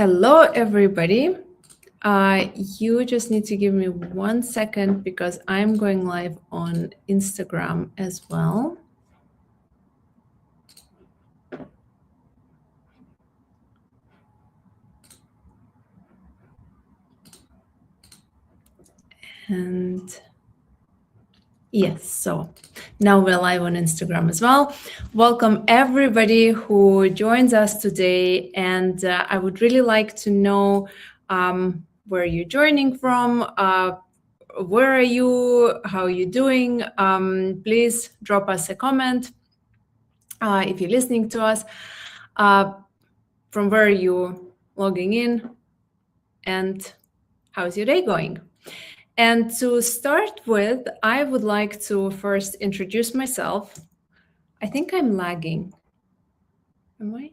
Hello, everybody. You just need to give me 1 second because I'm going live on Instagram as well. And yes, so now we're live on Instagram as well. Welcome everybody who joins us today. And I would really like to know where you're joining from. Where are you? How are you doing? Please drop us a comment if you're listening to us. From where are you logging in? And how's your day going? And to start with, I would like to first introduce myself. I think I'm lagging. Am I?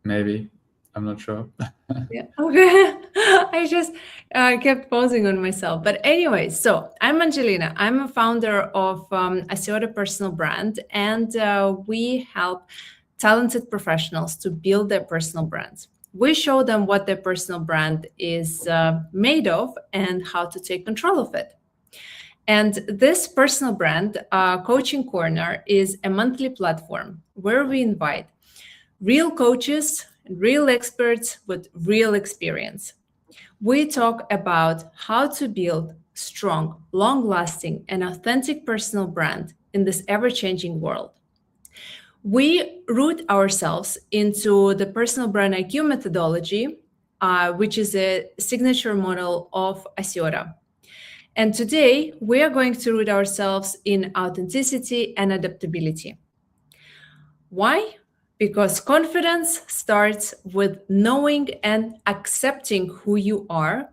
Maybe. I'm not sure. Yeah. Okay. I just kept pausing on myself. But anyway, so I'm Angelina. I'm a founder of ACIOTA Personal Brand, and we help talented professionals to build their personal brands. We show them what their personal brand is made of and how to take control of it. And this personal brand coaching corner is a monthly platform where we invite real coaches, real experts with real experience. We talk about how to build strong, long-lasting, and authentic personal brand in this ever-changing world. We root ourselves into the personal brand IQ methodology, which is a signature model of ACIOTA. And today, we are going to root ourselves in authenticity and adaptability. Why? Because confidence starts with knowing and accepting who you are,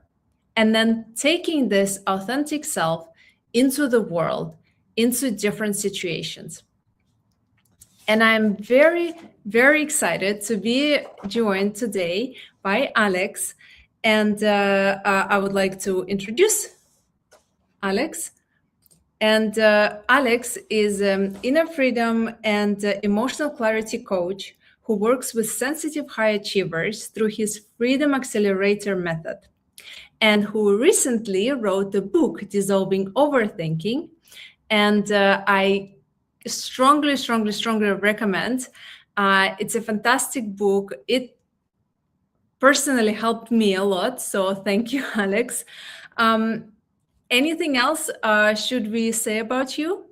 and then taking this authentic self into the world, into different situations. And I'm very, very excited to be joined today by Alex. And I would like to introduce Alex. And Alex is an inner freedom and emotional clarity coach who works with sensitive high achievers through his Freedom Accelerator method, and who recently wrote the book, Dissolving Overthinking. And I strongly recommend. It's a fantastic book. It personally helped me a lot. So thank you, Alex. Anything else should we say about you?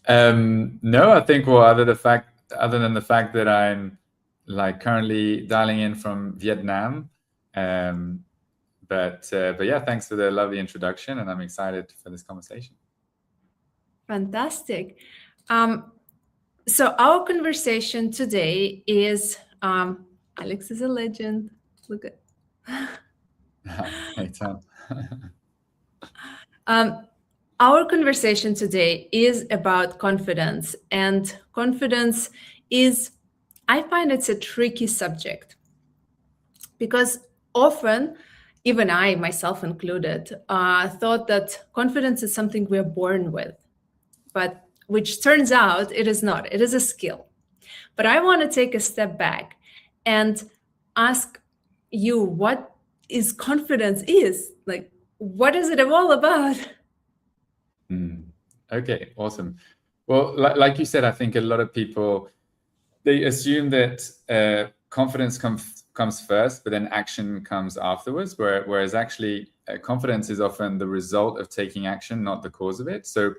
No, I think other than the fact that I'm currently dialing in from Vietnam. But yeah, thanks for the lovely introduction, and I'm excited for this conversation. Fantastic. So our conversation today is, Alex is a legend. Look at. Hey, Tom. Our conversation today is about confidence, and confidence is, I find it's a tricky subject because often, even I, myself included, thought that confidence is something we're born with, but which turns out it is not. It is a skill. But I want to take a step back and ask you what is confidence is. Like, what is it all about? Okay, awesome. Well, like you said, I think a lot of people, they assume that confidence comes first, but then action comes afterwards, whereas actually confidence is often the result of taking action, not the cause of it. So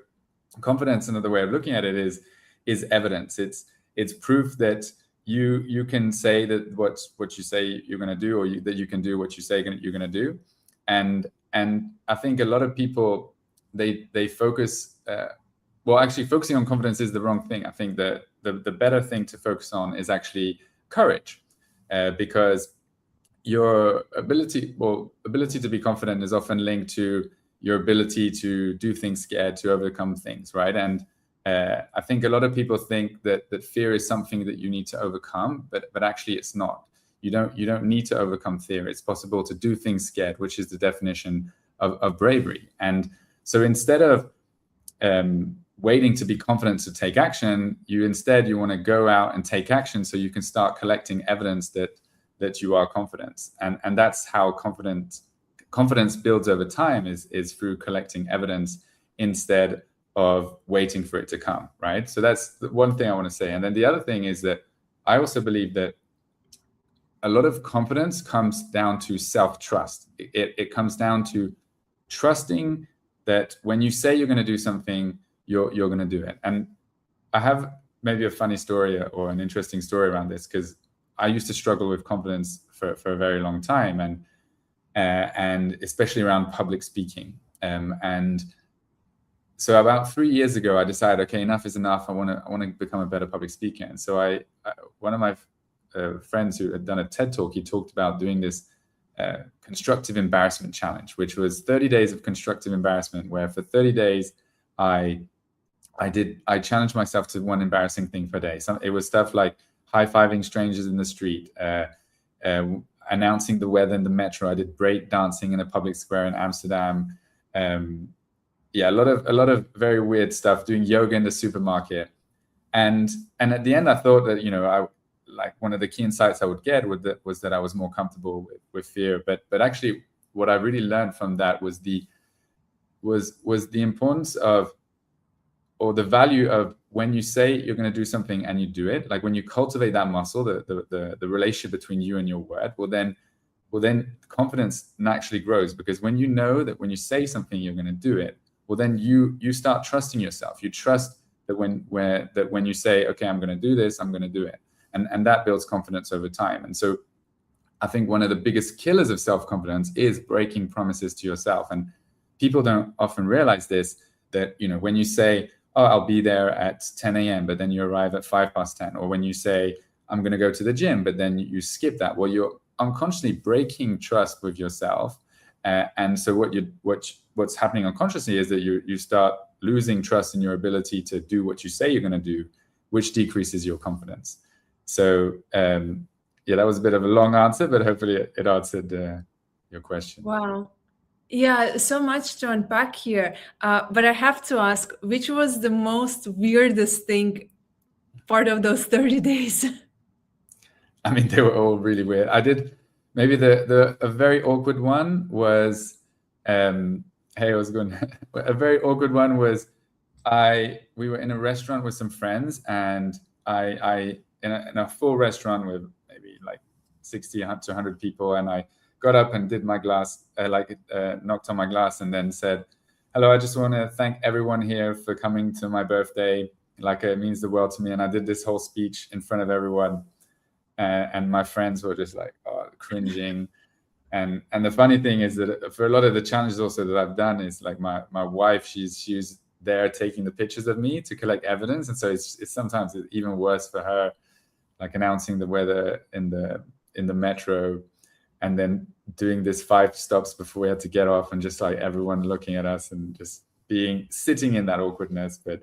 confidence, another way of looking at it, is evidence. It's proof that you can say that what you say you're going to do, or that you can do what you say you're going to do. And I think a lot of people, they focus. Actually, focusing on confidence is the wrong thing. I think that the better thing to focus on is actually courage, because your ability to be confident is often linked to your ability to do things scared, to overcome things, right? And I think a lot of people think that fear is something that you need to overcome, but actually it's not. You don't need to overcome fear. It's possible to do things scared, which is the definition of bravery. And so instead of waiting to be confident to take action, you want to go out and take action, so you can start collecting evidence that that you are confident. And that's how confidence builds over time, is through collecting evidence instead of waiting for it to come, right? So that's the one thing I want to say. And then the other thing is that I also believe that a lot of confidence comes down to self-trust. It comes down to trusting that when you say you're going to do something, you're going to do it. And I have maybe a funny story or an interesting story around this, because I used to struggle with confidence for a very long time, and especially around public speaking. And so about 3 years ago, I decided, okay, enough is enough. I want to become a better public speaker. And so one of my friends who had done a TED talk, he talked about doing this constructive embarrassment challenge, which was 30 days of constructive embarrassment, where for 30 days I challenged myself to one embarrassing thing per day. It was stuff like high-fiving strangers in the street, announcing the weather in the metro. I did break dancing in a public square in Amsterdam. A lot of very weird stuff, doing yoga in the supermarket. And at the end, I thought that, like one of the key insights I would get was that I was more comfortable with fear. But actually, what I really learned from that was the importance of, or the value of, when you say you're going to do something and you do it. Like when you cultivate that muscle, the relationship between you and your word, well then confidence naturally grows, because when you know that when you say something you're going to do it, well then you start trusting yourself. You trust that when you say, okay, I'm going to do this, I'm going to do it. And that builds confidence over time. And so I think one of the biggest killers of self-confidence is breaking promises to yourself. And people don't often realize this, that, when you say, oh, I'll be there at 10 a.m., but then you arrive at 10:05, or when you say, I'm going to go to the gym, but then you skip that, well, you're unconsciously breaking trust with yourself. And so what's happening unconsciously is that you start losing trust in your ability to do what you say you're going to do, which decreases your confidence. So that was a bit of a long answer, but hopefully it answered your question. Wow. Yeah, so much to unpack here. But I have to ask, which was the most weirdest thing part of those 30 days? I mean, they were all really weird. I did, maybe a very awkward one was, hey, how's it going? A very awkward one was, we were in a restaurant with some friends, and I in a full restaurant with maybe like 60 to 100 people, and I got up and did my glass, knocked on my glass, and then said, hello, I just want to thank everyone here for coming to my birthday. Like, it means the world to me. And I did this whole speech in front of everyone. And my friends were just like, cringing. And the funny thing is that for a lot of the challenges also that I've done is, like, my wife, she's there taking the pictures of me to collect evidence. And so it's sometimes even worse for her, like announcing the weather in the metro, and then doing this 5 stops before we had to get off, and just like everyone looking at us and just sitting in that awkwardness. But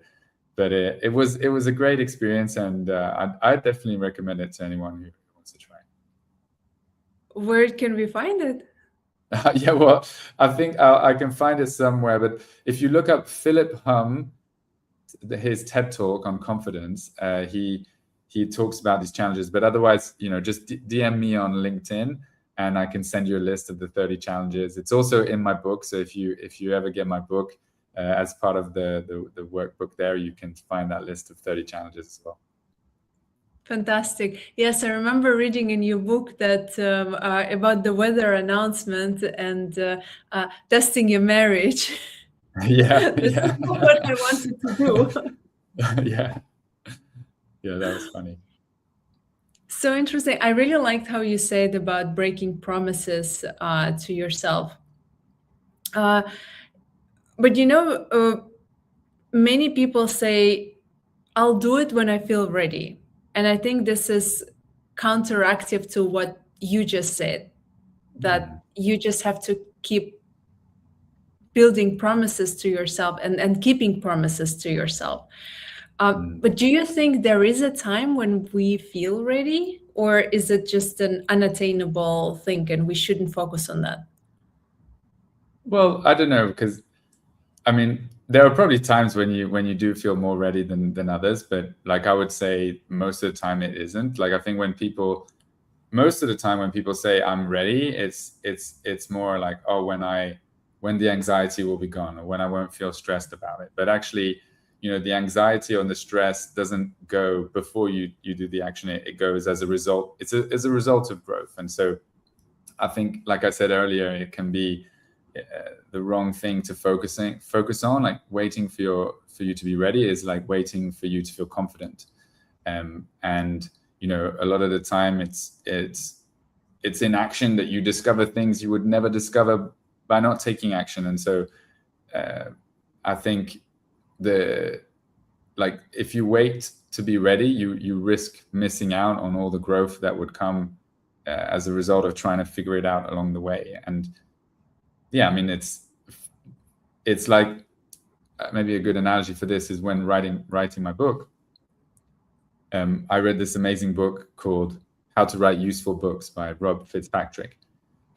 it was a great experience, and I definitely recommend it to anyone who wants to try. Where can we find it? Yeah, well, I think I can find it somewhere. But if you look up Philip Hum, his TED talk on confidence, he talks about these challenges. But otherwise, just DM me on LinkedIn, and I can send you a list of the 30 challenges. It's also in my book. So if you ever get my book as part of the workbook there, you can find that list of 30 challenges as well. Fantastic. Yes, I remember reading in your book that about the weather announcement and testing your marriage. Yeah. That's what I wanted to do. Yeah, that was funny. So interesting. I really liked how you said about breaking promises to yourself. But many people say, I'll do it when I feel ready. And I think this is counteractive to what you just said, that you just have to keep building promises to yourself and keeping promises to yourself. But do you think there is a time when we feel ready, or is it just an unattainable thing and we shouldn't focus on that? Well, I don't know, because I mean, there are probably times when you do feel more ready than others, but like I would say most of the time it isn't. Like, I think when people, most of the time when people say I'm ready, it's more like, oh, when the anxiety will be gone, or when I won't feel stressed about it. But actually, the anxiety or the stress doesn't go before you do the action. It goes as a result. It's a result of growth. And so I think, like I said earlier, it can be the wrong thing to focus on. Like waiting for you to be ready is like waiting for you to feel confident. And a lot of the time it's in action that you discover things you would never discover by not taking action. And so I think if you wait to be ready, you risk missing out on all the growth that would come as a result of trying to figure it out along the way. And yeah, I mean, it's like maybe a good analogy for this is when writing my book. I read this amazing book called How to Write Useful Books by Rob Fitzpatrick.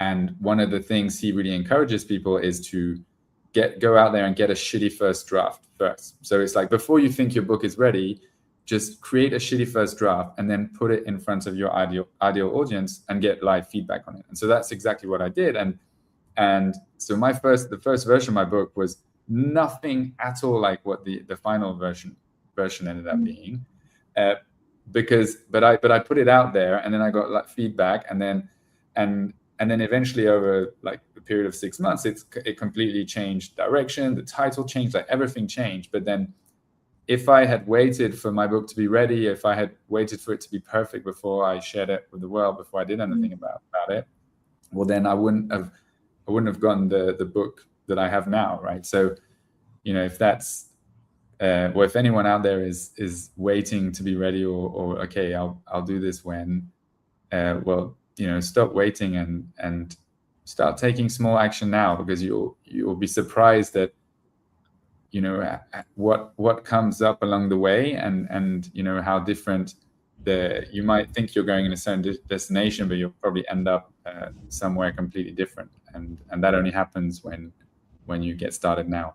And one of the things he really encourages people is to go out there and get a shitty first draft first. So it's like, before you think your book is ready, just create a shitty first draft and then put it in front of your ideal audience and get live feedback on it. And so that's exactly what I did. And so the first version of my book was nothing at all like what the final version ended up being. But I put it out there, and then I got like feedback, and then eventually over like a period of 6 months, it completely changed direction. The title changed, like everything changed. But then if I had waited for my book to be ready, if I had waited for it to be perfect before I shared it with the world, before I did anything about it, well, then I wouldn't have gotten the book that I have now, right? So, if that's if anyone out there is waiting to be ready, or okay, I'll do this when, stop waiting and start taking small action now, because you'll be surprised at what comes up along the way, and how different you might think you're going in a certain destination, but you'll probably end up somewhere completely different, and that only happens when you get started now.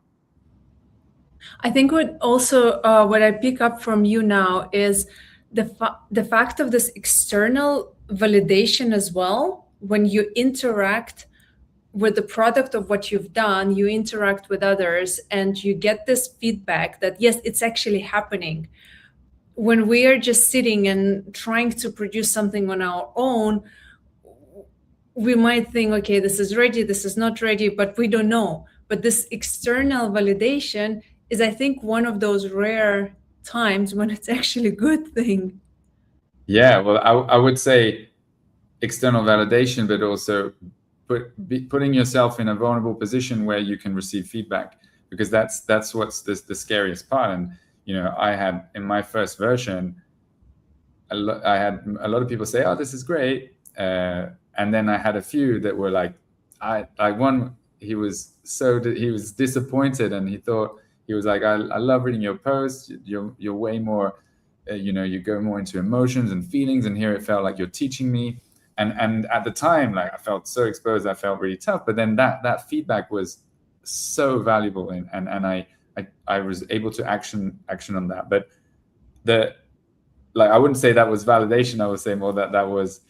I think what I pick up from you now is the fact of this external validation as well. When you interact with the product of what you've done, you interact with others, and you get this feedback that yes, it's actually happening. When we are just sitting and trying to produce something on our own, we might think, okay, this is ready, this is not ready, but we don't know. But this external validation is, I think, one of those rare times when it's actually a good thing. Yeah, well, I would say external validation, but also putting yourself in a vulnerable position where you can receive feedback, because that's what's the scariest part. And I had, in my first version, I had a lot of people say, "Oh, this is great," and then I had a few that were like, one, he was disappointed, and he was like, I love reading your posts. You're way more, you go more into emotions and feelings, and here it felt like you're teaching me. And at the time, like, I felt so exposed, I felt really tough. But then that feedback was so valuable, and I was able to action on that. But I wouldn't say that was validation. I would say more that was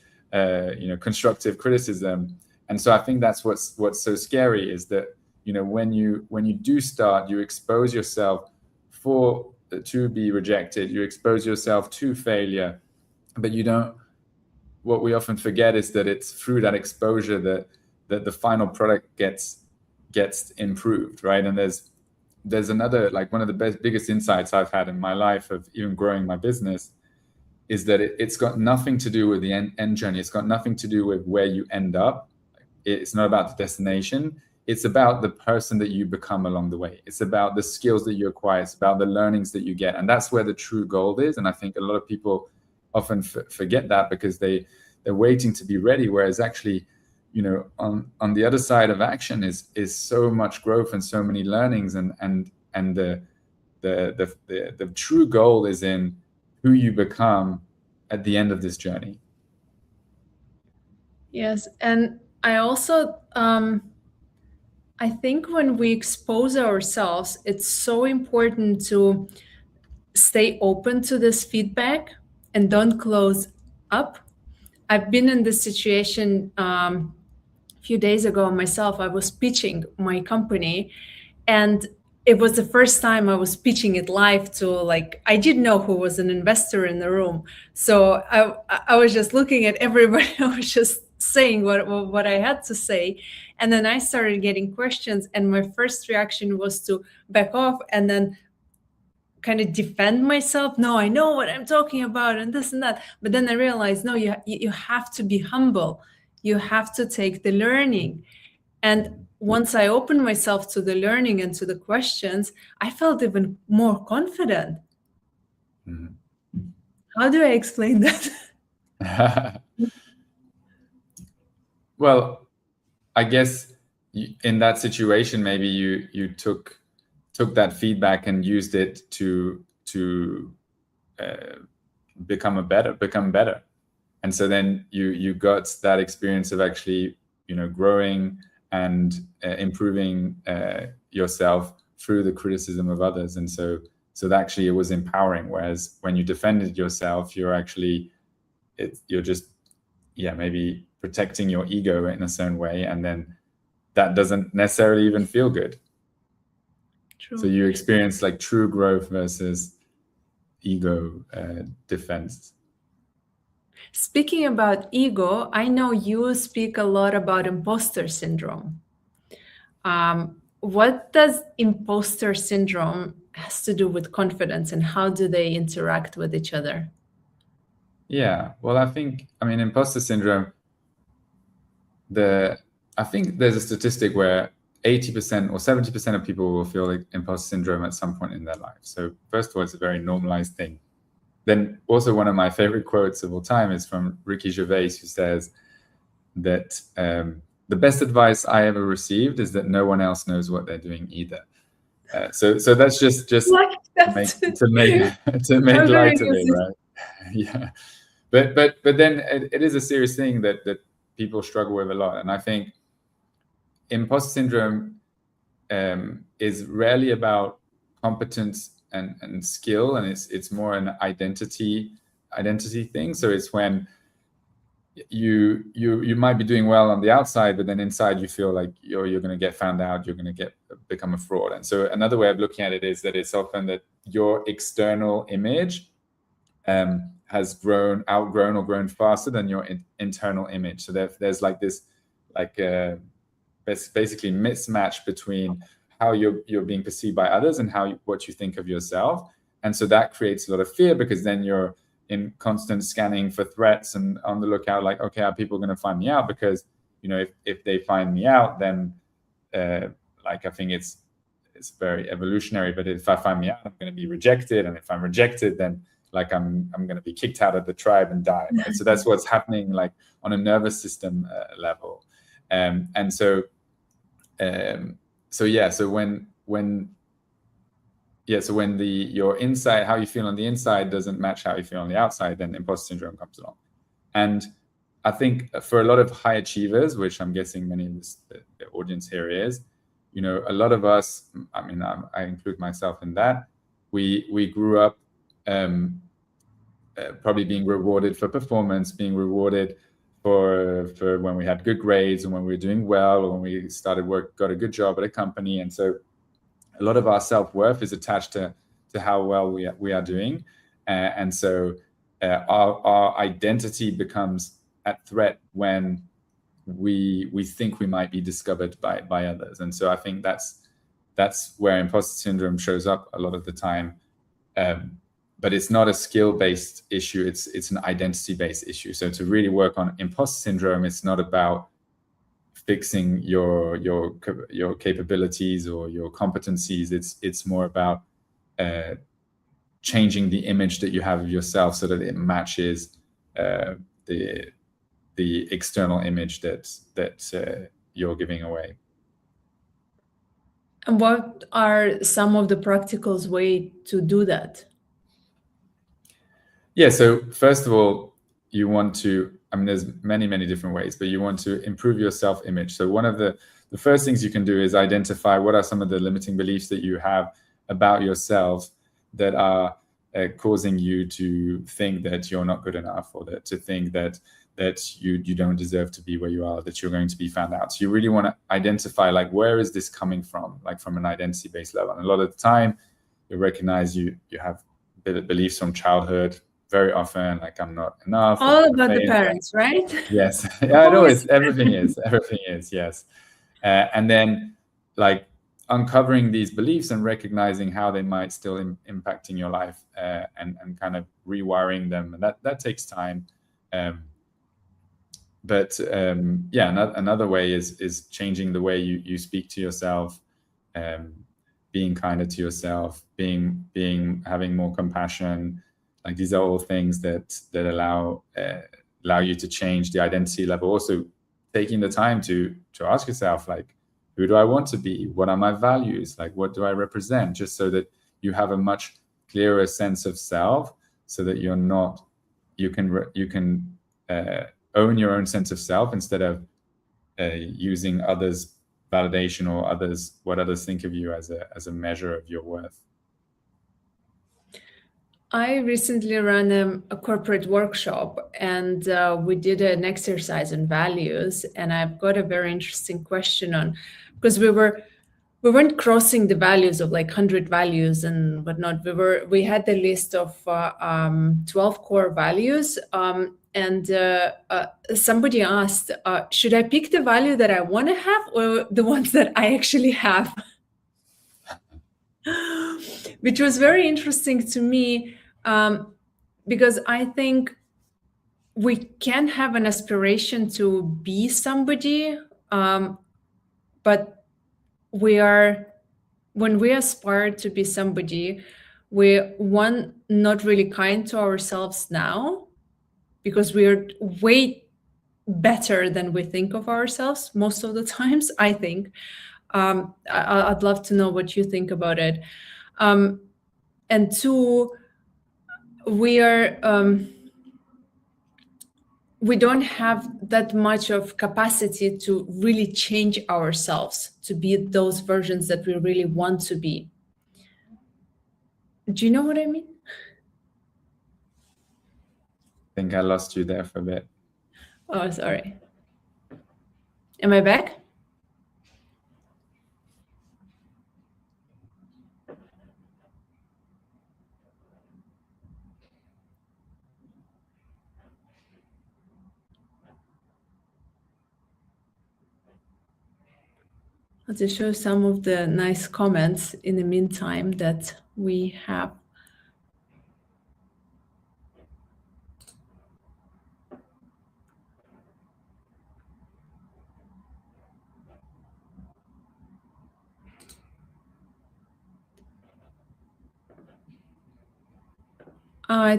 constructive criticism. And so I think that's what's so scary, is that when you do start, you expose yourself to be rejected, you expose yourself to failure, but you don't. What we often forget is that it's through that exposure that the final product gets improved, right? And there's another, like, one of the biggest insights I've had in my life of even growing my business is that it's got nothing to do with the end journey. It's got nothing to do with where you end up. It's not about the destination. It's about the person that you become along the way. It's about the skills that you acquire. It's about the learnings that you get. And that's where the true gold is. And I think a lot of people often forget that, because they're waiting to be ready. Whereas actually, on the other side of action is so much growth and so many learnings. And the true goal is in who you become at the end of this journey. Yes. And I also, I think when we expose ourselves, it's so important to stay open to this feedback and don't close up. I've been in this situation a few days ago myself. I was pitching my company, and it was the first time I was pitching it live to, like, I didn't know who was an investor in the room. So I was just looking at everybody. I was just saying what I had to say. And then I started getting questions, and my first reaction was to back off and then kind of defend myself. No, I know what I'm talking about and this and that. But then I realized, no, you have to be humble. You have to take the learning. And once I opened myself to the learning and to the questions, I felt even more confident. Mm-hmm. How do I explain that? Well, I guess in that situation, maybe you took that feedback and used it to become better, and so then you got that experience of actually, you know, growing and improving yourself through the criticism of others, and so actually it was empowering. Whereas when you defended yourself, you're just maybe protecting your ego in a certain way, and then that doesn't necessarily even feel good. True. So you experience like true growth versus ego defense. Speaking about ego, I know you speak a lot about imposter syndrome. What does imposter syndrome has to do with confidence, and how do they interact with each other? Yeah, well, I mean, imposter syndrome, I think there's a statistic where 80% or 70% of people will feel like imposter syndrome at some point in their life. So first of all, it's a very normalized thing. Then also, one of my favorite quotes of all time is from Ricky Gervais, who says that the best advice I ever received is that no one else knows what they're doing either. So that's just like that. to make light of it, right? Yeah, but then it is a serious thing that people struggle with a lot, and I think imposter syndrome is rarely about competence and skill, and it's more an identity thing. So it's when you might be doing well on the outside, but then inside you feel like you're going to get found out, you're going to become a fraud. And so another way of looking at it is that it's often that your external image has outgrown or grown faster than your internal image. So there's like this basically mismatch between how you're being perceived by others and what you think of yourself. And so that creates a lot of fear, because then you're in constant scanning for threats and on the lookout, like, okay, are people going to find me out? Because, you know, if they find me out, then I think it's very evolutionary, but if I find me out, I'm going to be rejected. And if I'm rejected, then like I'm going to be kicked out of the tribe and die. Right? So that's what's happening, like on a nervous system level. So when your inside, how you feel on the inside, doesn't match how you feel on the outside, then imposter syndrome comes along. And I think for a lot of high achievers, which I'm guessing many of the audience here is, you know, a lot of us, I mean, I include myself in that, we grew up probably being rewarded for performance, being rewarded for when we had good grades and when we were doing well, or when we started work, got a good job at a company. And so a lot of our self-worth is attached to how well we are doing. And so our identity becomes at threat when we think we might be discovered by others. And so I think that's where imposter syndrome shows up a lot of the time. But it's not a skill-based issue, it's an identity-based issue. So to really work on imposter syndrome, it's not about fixing your capabilities or your competencies. It's more about changing the image that you have of yourself so that it matches the external image that you're giving away. And what are some of the practical ways to do that? Yeah, so first of all, you want to, I mean, there's many different ways, but you want to improve your self-image. So one of the first things you can do is identify what are some of the limiting beliefs that you have about yourself that are causing you to think that you're not good enough, or that to think that you don't deserve to be where you are, that you're going to be found out. So you really want to identify, like, where is this coming from, like from an identity-based level. And a lot of the time, you recognize you have beliefs from childhood, very often, like, I'm not enough. All about the parents, right? Yes. Yeah, I know, it's everything is, yes. And then, like, uncovering these beliefs and recognizing how they might still impacting your life, and kind of rewiring them. And that takes time. But another way is changing the way you speak to yourself, being kinder to yourself, having more compassion. Like, these are all things that allow you to change the identity level. Also, taking the time to ask yourself, like, who do I want to be? What are my values? Like, what do I represent? Just so that you have a much clearer sense of self, so that you can own your own sense of self, instead of using others' validation or what others think of you as a measure of your worth. I recently ran a corporate workshop, and we did an exercise on values, and I've got a very interesting question on, because we weren't crossing the values of like 100 values and whatnot. We had the list of 12 core values, and somebody asked, should I pick the value that I want to have or the ones that I actually have? Which was very interesting to me, because I think we can have an aspiration to be somebody, but when we aspire to be somebody, we're not really kind to ourselves now, because we're way better than we think of ourselves most of the times, I think. I'd love to know what you think about it. And two, we don't have that much of capacity to really change ourselves to be those versions that we really want to be. Do you know what I mean? I think I lost you there for a bit. Oh, sorry. Am I back? I'll just show some of the nice comments in the meantime that we have.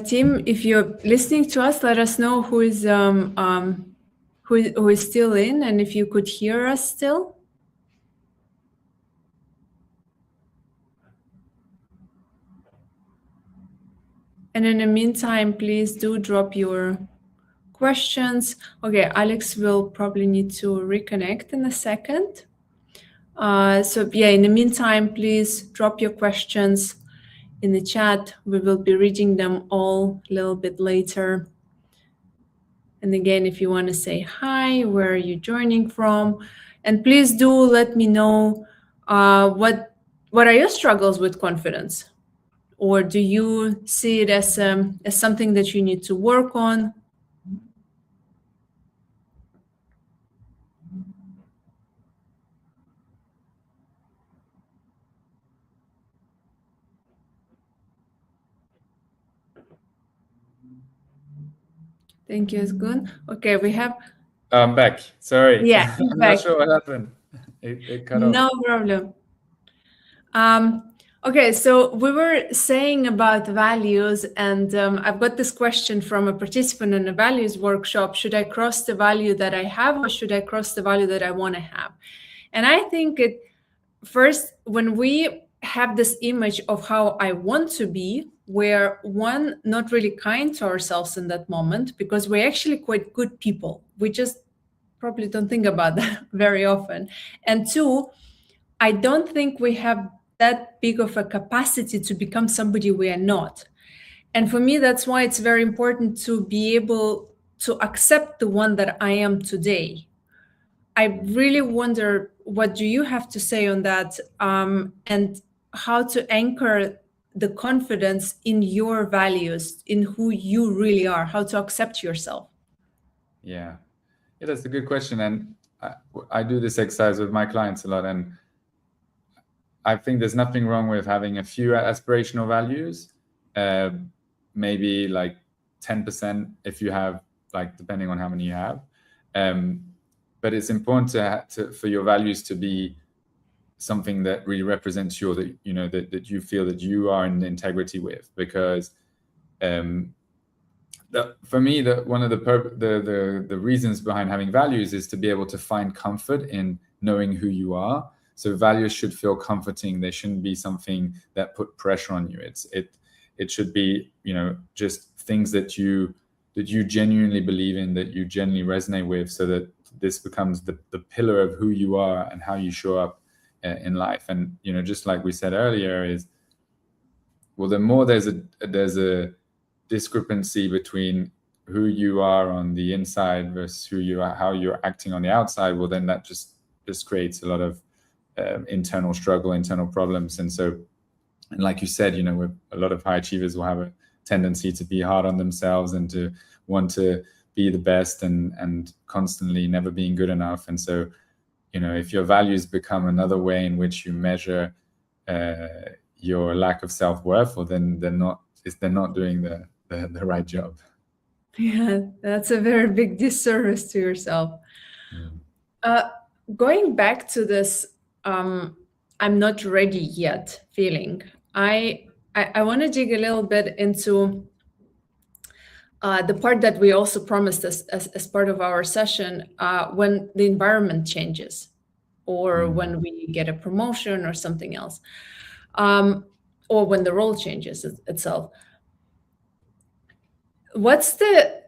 Tim, if you're listening to us, let us know who is still in, and if you could hear us still. And in the meantime, please do drop your questions. Okay, Alex will probably need to reconnect in a second. So yeah, in the meantime, please drop your questions in the chat. We will be reading them all a little bit later. And again, if you want to say hi, where are you joining from? And please do let me know what are your struggles with confidence? Or do you see it as something that you need to work on? Thank you, Özgun. Okay, we have... I'm back. Sorry. Yeah, I'm not sure what happened. It cut off. No problem. Okay, so we were saying about values, and I've got this question from a participant in a values workshop. Should I cross the value that I have, or should I cross the value that I want to have? And I think first, when we have this image of how I want to be, we're not really kind to ourselves in that moment, because we're actually quite good people. We just probably don't think about that very often. And two, I don't think we have that big of a capacity to become somebody we are not. And for me, that's why it's very important to be able to accept the one that I am today. I really wonder, what do you have to say on that, and how to anchor the confidence in your values, in who you really are, how to accept yourself? Yeah, that's a good question. And I do this exercise with my clients a lot. And I think there's nothing wrong with having a few aspirational values, maybe like 10% if you have, like, depending on how many you have. But it's important for your values to be something that really represents you, or that, you know, that you feel that you are in integrity with. Because for me, one of the reasons behind having values is to be able to find comfort in knowing who you are. So values should feel comforting. They shouldn't be something that put pressure on you. It should be, you know, just things that you genuinely believe in, that you genuinely resonate with, so that this becomes the pillar of who you are and how you show up in life. And, you know, just like we said earlier, is, well, the more there's a discrepancy between who you are on the inside versus who you are, how you're acting on the outside, well, then that just creates a lot of internal struggle, internal problems. And so, and like you said, you know, a lot of high achievers will have a tendency to be hard on themselves and to want to be the best and constantly never being good enough. And so, you know, if your values become another way in which you measure your lack of self-worth, well, then they're not doing the right job. Yeah, that's a very big disservice to yourself. Going back to this, I'm not ready yet feeling, I want to dig a little bit into the part that we also promised as part of our session, when the environment changes, or when we get a promotion or something else, or when the role changes itself. What's the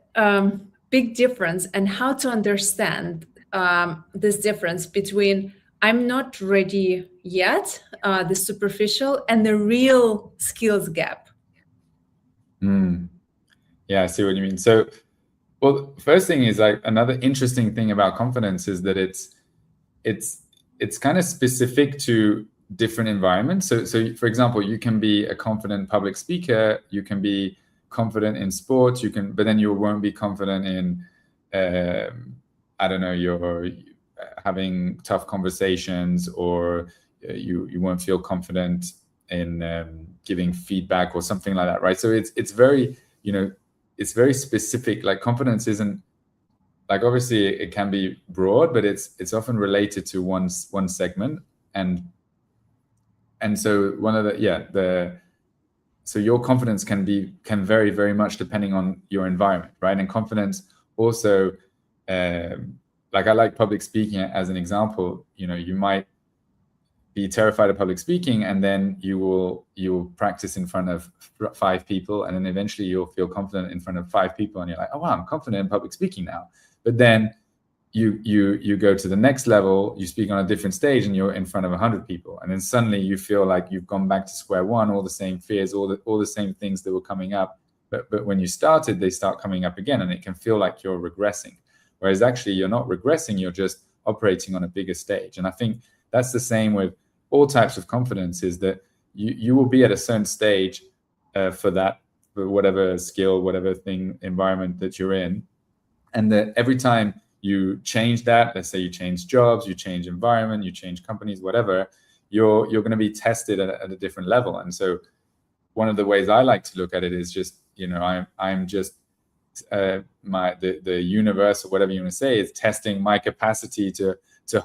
big difference, and how to understand this difference between I'm not ready yet, the superficial, and the real skills gap? Yeah, I see what you mean. So, well, first thing is, like, another interesting thing about confidence is that it's kind of specific to different environments. So for example, you can be a confident public speaker, you can be confident in sports, but then you won't be confident in I don't know, you're having tough conversations, or you won't feel confident in giving feedback or something like that, right? So it's very, you know, it's very specific. Like, confidence isn't, like, obviously it can be broad, but it's often related to one segment. And so one of so your confidence can vary very much depending on your environment, right? And confidence also, like, I like public speaking as an example. You know, you might be terrified of public speaking, and then you'll practice in front of 5 people, and then eventually you'll feel confident in front of 5 people, and you're like, oh wow, I'm confident in public speaking now. But then you go to the next level, you speak on a different stage, and you're in front of 100 people, and then suddenly you feel like you've gone back to square one. All the same fears, all the same things that were coming up, but when you started, they start coming up again, and it can feel like you're regressing. Whereas actually you're not regressing, you're just operating on a bigger stage. And I think that's the same with all types of confidence, is that you will be at a certain stage for whatever skill, whatever thing, environment that you're in. And that every time you change that, let's say you change jobs, you change environment, you change companies, whatever, you're going to be tested at a different level. And so one of the ways I like to look at it is just, you know, I'm just the universe, or whatever you want to say, is testing my capacity to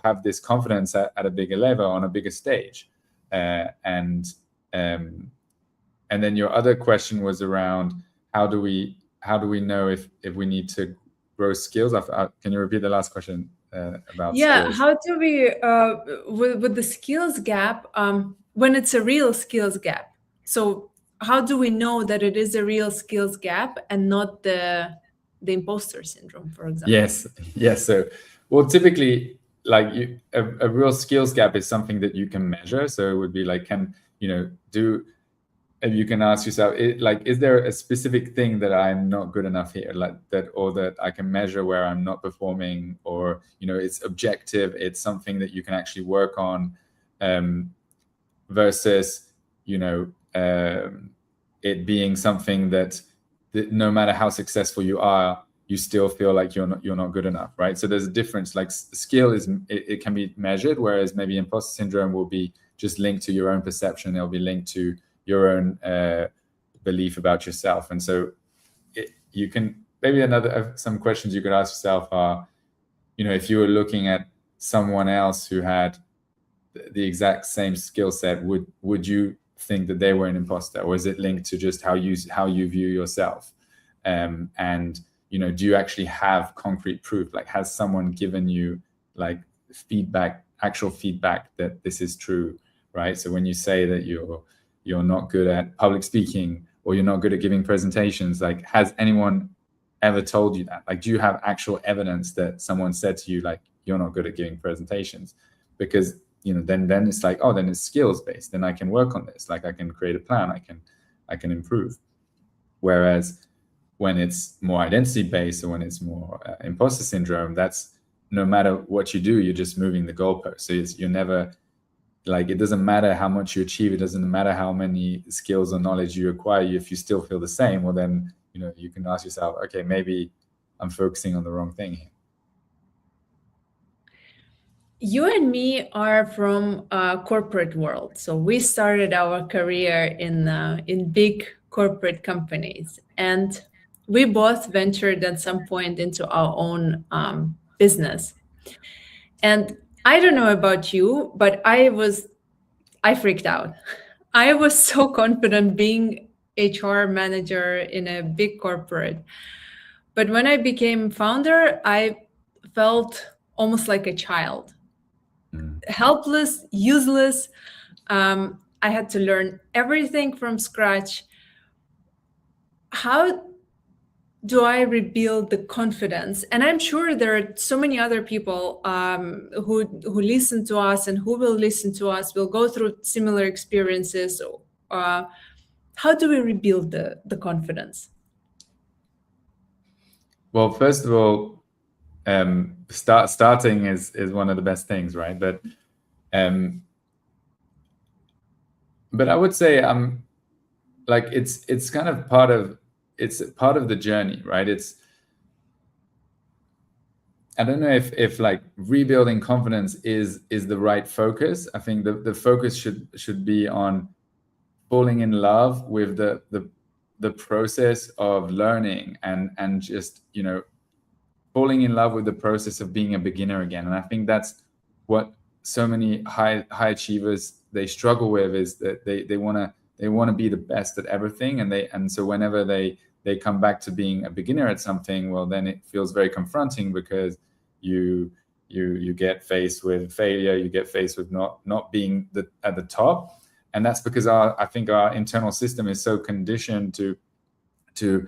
have this confidence at a bigger level, on a bigger stage. And then your other question was around how do we know if we need to grow skills? Can you repeat the last question about skills? How do we with the skills gap, when it's a real skills gap? So how do we know that it is a real skills gap and not the imposter syndrome, for example? Yes. So, well, typically, like, a real skills gap is something that you can measure. So it would be like, can, you know, maybe you can ask yourself, is there a specific thing that I'm not good enough here, like that, or that I can measure where I'm not performing, or, you know, it's objective, it's something that you can actually work on, versus, you know, it being something that no matter how successful you are, you still feel like you're not good enough, right? So there's a difference. Like skill it can be measured, whereas maybe imposter syndrome will be just linked to your own perception. It'll be linked to your own belief about yourself. And so you can, maybe some questions you could ask yourself are, you know, if you were looking at someone else who had the exact same skill set, would you think that they were an imposter, or is it linked to just how you view yourself? And, you know, do you actually have concrete proof? Like, has someone given you like actual feedback that this is true, right? So when you say that you're not good at public speaking, or you're not good at giving presentations, like, has anyone ever told you that? Like, do you have actual evidence that someone said to you, like, you're not good at giving presentations? Because, you know, then it's like, oh, then it's skills based. Then I can work on this. Like, I can create a plan. I can improve. Whereas when it's more identity based, or when it's more imposter syndrome, that's, no matter what you do, you're just moving the goalpost. So you're never, like, it doesn't matter how much you achieve. It doesn't matter how many skills or knowledge you acquire. If you still feel the same, well, then, you know, you can ask yourself, okay, maybe I'm focusing on the wrong thing here. You and me are from a corporate world, so we started our career in big corporate companies, and we both ventured at some point into our own business. And I don't know about you, but I freaked out. I was so confident being HR manager in a big corporate, but when I became founder, I felt almost like a child. Helpless, useless. I had to learn everything from scratch. How do I rebuild the confidence? And I'm sure there are so many other people who listen to us and who will listen to us, will go through similar experiences. How do we rebuild the confidence? Well, first of all, starting is one of the best things, right? But I would say like it's kind of part of the journey, right? I don't know if like rebuilding confidence is the right focus. I think the focus should be on falling in love with the process of learning and just, you know, falling in love with the process of being a beginner again. And I think that's what so many high achievers, they struggle with, is that they want to be the best at everything, and so whenever they come back to being a beginner at something, well, then it feels very confronting, because you get faced with failure, you get faced with not being at the top. And that's because I think our internal system is so conditioned to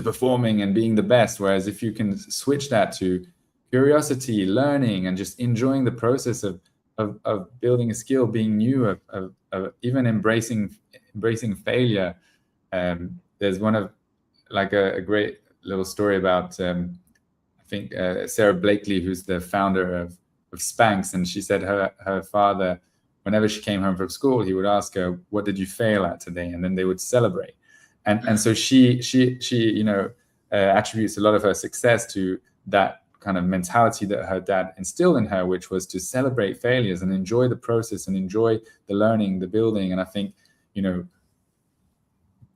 performing and being the best. Whereas if you can switch that to curiosity, learning, and just enjoying the process of building a skill, being new, of even embracing failure. There's one of like a great little story about I think Sarah Blakely, who's the founder of Spanx, and she said her father, whenever she came home from school, he would ask her, "What did you fail at today?" And then they would celebrate. And so she you know, attributes a lot of her success to that kind of mentality that her dad instilled in her, which was to celebrate failures and enjoy the process and enjoy the learning, the building. And I think, you know,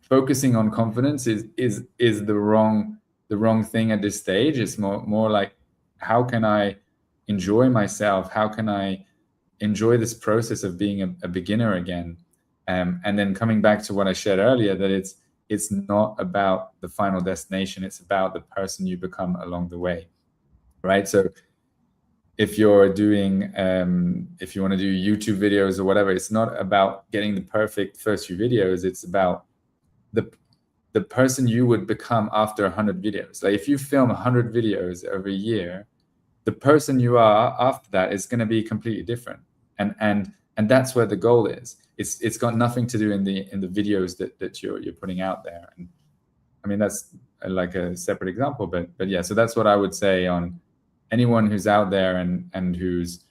focusing on confidence is the wrong thing at this stage. It's more like, how can I enjoy myself? How can I enjoy this process of being a beginner again? And then coming back to what I shared earlier, that it's not about the final destination. It's about the person you become along the way, right? So if you're doing, if you want to do YouTube videos or whatever, it's not about getting the perfect first few videos. It's about the person you would become after 100 videos. Like if you film 100 videos every year, the person you are after that is going to be completely different. And and that's where the goal is. It's got nothing to do in the videos that you're putting out there. And I mean, that's like a separate example, but yeah, so that's what I would say on anyone who's out there and who's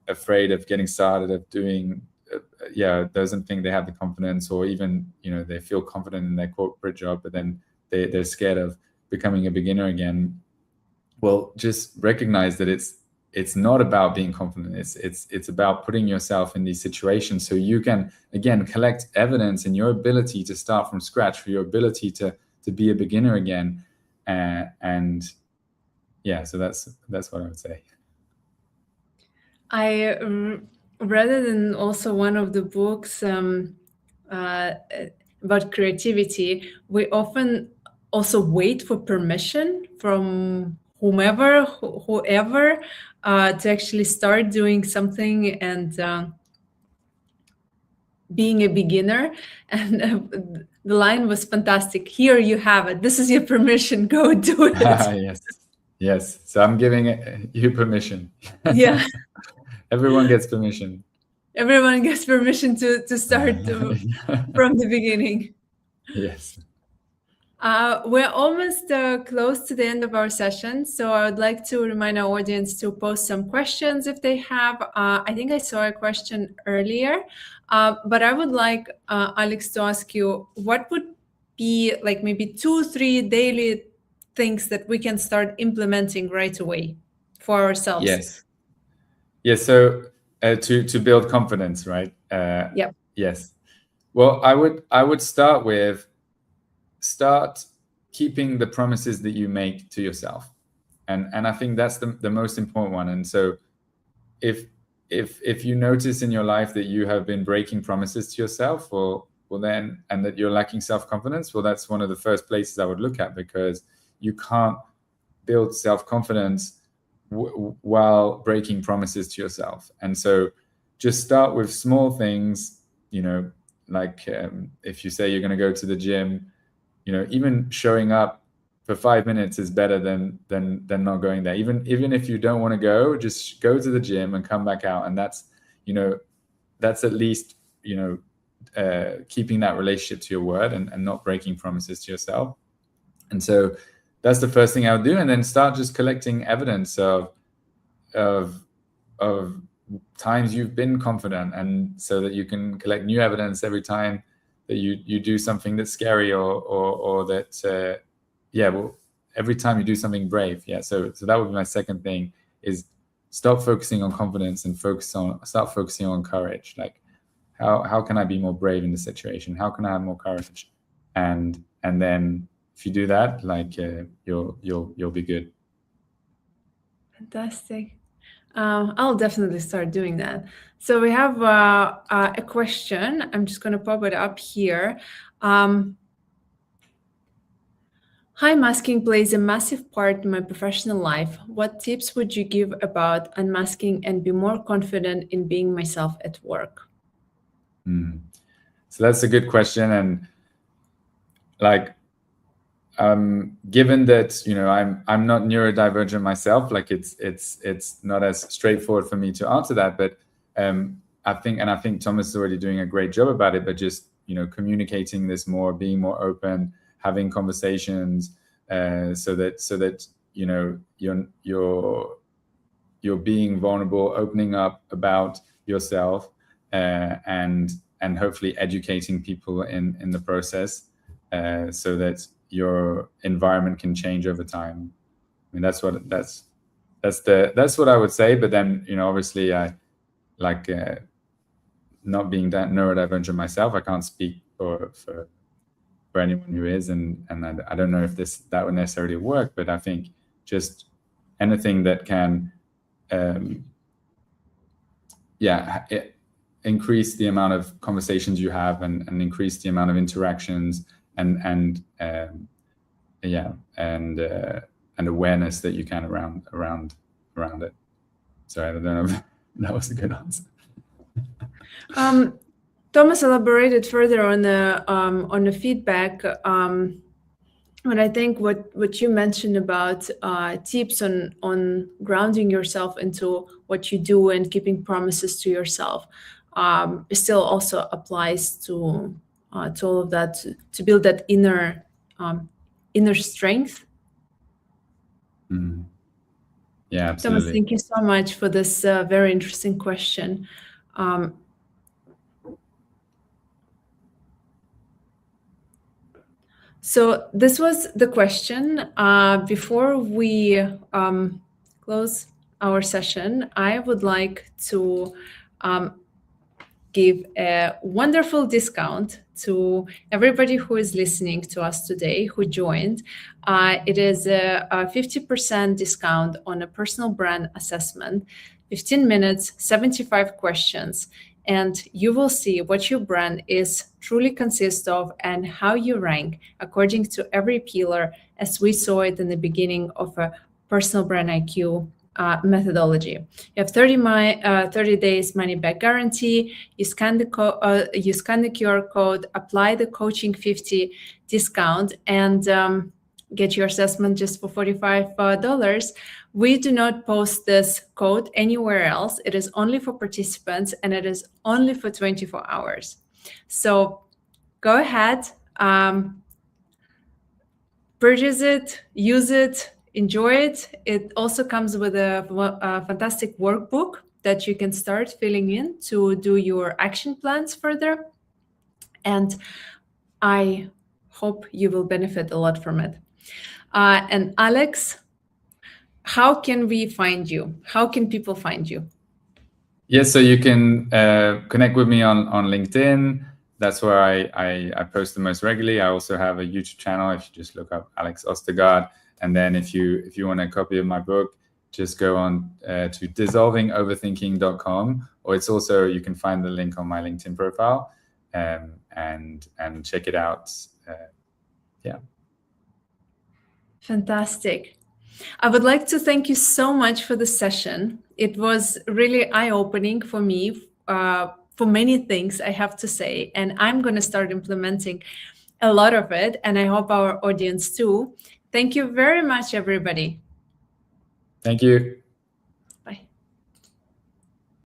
afraid of getting started, of doing, doesn't think they have the confidence, or even, they feel confident in their corporate job, but then they're scared of becoming a beginner again. Well, just recognize that it's not about being confident. It's about putting yourself in these situations so you can, again, collect evidence in your ability to start from scratch, for your ability to be a beginner again. And yeah, so that's what I would say. I read it in also one of the books about creativity. We often also wait for permission from whoever to actually start doing something and being a beginner. And the line was fantastic. Here you have it. This is your permission. Go do it. Yes. So I'm giving you permission. Yeah. Everyone gets permission. Everyone gets permission to start from the beginning. Yes. We're almost close to the end of our session, so I would like to remind our audience to post some questions if they have. I think I saw a question earlier, but I would like, Alex, to ask you, what would be like maybe 2-3 daily things that we can start implementing right away for ourselves? Yes. Yes. So to build confidence, right? Yep. Yes. Well, I would start keeping the promises that you make to yourself, and I think that's the most important one. And so, if you notice in your life that you have been breaking promises to yourself, well then, and that you're lacking self-confidence, well, that's one of the first places I would look at, because you can't build self-confidence while breaking promises to yourself. And so just start with small things, like if you say you're going to go to the gym, even showing up for 5 minutes is better than not going there. Even if you don't want to go, just go to the gym and come back out. And that's at least, keeping that relationship to your word and not breaking promises to yourself. And so that's the first thing I would do. And then start just collecting evidence of times you've been confident, and so that you can collect new evidence every time that you do something that's scary or that every time you do something brave. So that would be my second thing, is stop focusing on confidence and start focusing on courage. Like how can I be more brave in this situation? How can I have more courage? And then if you do that, like you'll be good. Fantastic. I'll definitely start doing that. So we have a question. I'm just going to pop it up here. Hi, masking plays a massive part in my professional life. What tips would you give about unmasking and be more confident in being myself at work? So that's a good question. And like, given that I'm not neurodivergent myself, like it's not as straightforward for me to answer that, but I think Thomas is already doing a great job about it, but just communicating this more, being more open, having conversations, so that you're being vulnerable, opening up about yourself, and hopefully educating people in the process, so that your environment can change over time. I mean, that's what I would say. But then, obviously, I like not being that neurodivergent myself. I can't speak for anyone who is, and I don't know if that would necessarily work. But I think just anything that can, increase the amount of conversations you have and increase the amount of interactions and awareness that you can around it. So I don't know if that was a good answer. Thomas elaborated further on the feedback. But I think what you mentioned about tips on grounding yourself into what you do and keeping promises to yourself still also applies to all of that, to build that inner strength. Yeah, absolutely. Thomas, thank you so much for this very interesting question. So this was the question. Before we close our session, I would like to give a wonderful discount to everybody who is listening to us today, who joined. It is a 50% discount on a personal brand assessment, 15 minutes, 75 questions, and you will see what your brand is truly consists of and how you rank according to every pillar, as we saw it in the beginning of a personal brand IQ methodology. You have 30 days money back guarantee. You scan the QR code, apply the coaching 50 discount, and get your assessment just for $45. We do not post this code anywhere else. It is only for participants, and it is only for 24 hours. So go ahead, purchase it, use it, enjoy it. It also comes with a fantastic workbook that you can start filling in to do your action plans further. And I hope you will benefit a lot from it. And Alex, how can we find you? How can people find you? Yes, so you can connect with me on LinkedIn. That's where I post the most regularly. I also have a YouTube channel. If you just look up Alex Østergaard. And then if you want a copy of my book, just go on to dissolvingoverthinking.com, or it's also, you can find the link on my LinkedIn profile and check it out. Yeah. Fantastic. I would like to thank you so much for the session. It was really eye-opening for me, for many things, I have to say, and I'm going to start implementing a lot of it, and I hope our audience too. Thank you very much, everybody. Thank you.